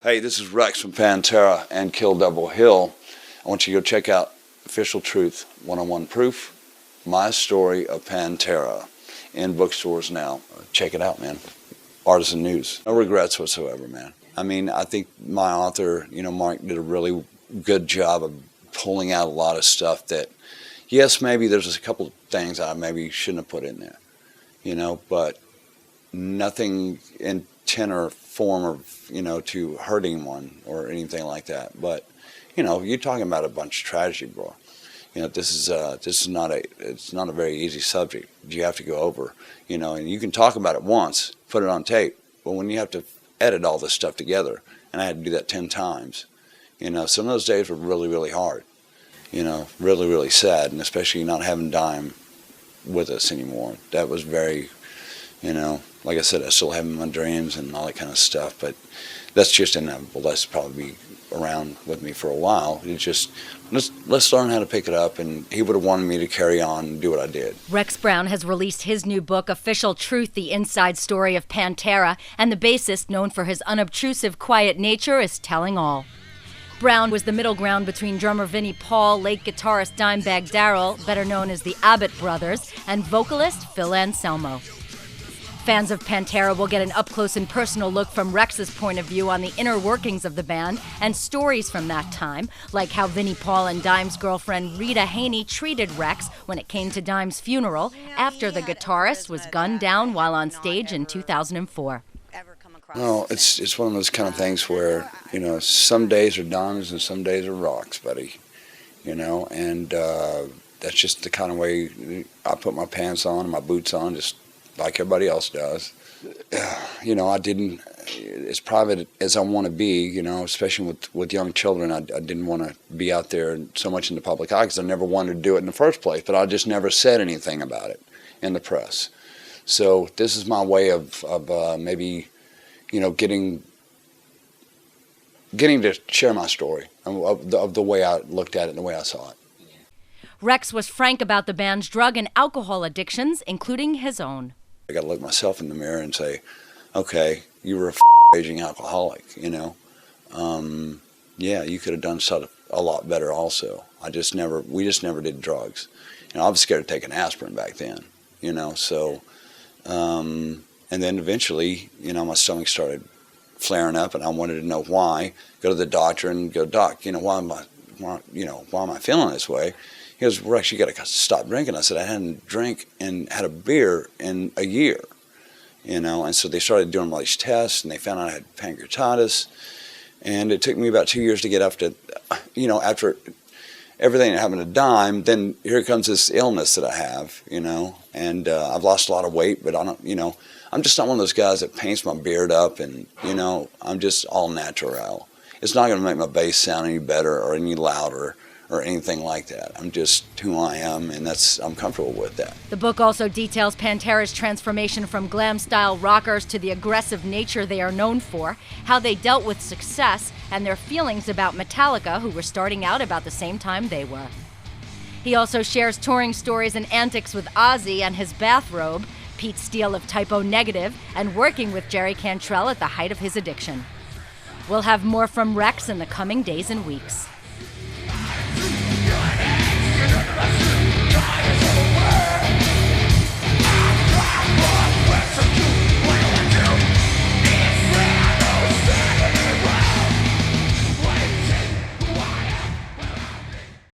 Hey, this is Rex from Pantera and Kill Devil Hill. I want you to go check out Official Truth 101 Proof, My Story of Pantera, in bookstores now. Check it out, man. Artisan News. No regrets whatsoever, man. I mean, I think my author, Mark, did a really good job of pulling out a lot of stuff that, yes, maybe there's a couple of things I maybe shouldn't have put in there, but nothing intent or form of, to hurt anyone or anything like that. But, you're talking about a bunch of tragedy, bro. This is not a very easy subject. You have to go over, and you can talk about it once, put it on tape, but when you have to edit all this stuff together, and I had to do that 10 times, some of those days were really, really hard, really, really sad, and especially not having Dime with us anymore. That was very, like I said, I still have him in my dreams and all that kind of stuff, but that's just inevitable. That's probably be around with me for a while. It's just, let's learn how to pick it up, and he would have wanted me to carry on and do what I did. Rex Brown has released his new book, Official Truth, The Inside Story of Pantera, and the bassist, known for his unobtrusive, quiet nature, is telling all. Brown was the middle ground between drummer Vinnie Paul, late guitarist Dimebag Darrell, better known as the Abbott Brothers, and vocalist Phil Anselmo. Fans of Pantera will get an up-close and personal look from Rex's point of view on the inner workings of the band and stories from that time, like how Vinnie Paul and Dime's girlfriend Rita Haney treated Rex when it came to Dime's funeral after the guitarist was gunned down while on stage in 2004. No, it's one of those kind of things where, some days are diamonds and some days are rocks, buddy, and that's just the kind of way I put my pants on and my boots on, just like everybody else does. I didn't, as private as I want to be, especially with young children, I didn't want to be out there so much in the public eye because I never wanted to do it in the first place, but I just never said anything about it in the press. So this is my way of maybe, getting to share my story of the way I looked at it and the way I saw it. Rex was frank about the band's drug and alcohol addictions, including his own. I got to look myself in the mirror and say, okay, you were a raging alcoholic, Yeah, you could have done a lot better also. We just never did drugs. I was scared of taking aspirin back then, so, and then eventually, my stomach started flaring up and I wanted to know why. Go to the doctor and go, Doc, why am I feeling this way? He goes, Rex, you got to stop drinking. I said, I hadn't drank and had a beer in a year, and so they started doing all these tests, and they found out I had pancreatitis, and it took me about 2 years to get after everything that happened to Dime. Then here comes this illness that I have, and I've lost a lot of weight, but I don't, I'm just not one of those guys that paints my beard up, and, I'm just all natural. It's not going to make my bass sound any better or any louder or anything like that. I'm just who I am, and I'm comfortable with that. The book also details Pantera's transformation from glam-style rockers to the aggressive nature they are known for, how they dealt with success, and their feelings about Metallica, who were starting out about the same time they were. He also shares touring stories and antics with Ozzy and his bathrobe, Pete Steele of Typo Negative, and working with Jerry Cantrell at the height of his addiction. We'll have more from Rex in the coming days and weeks.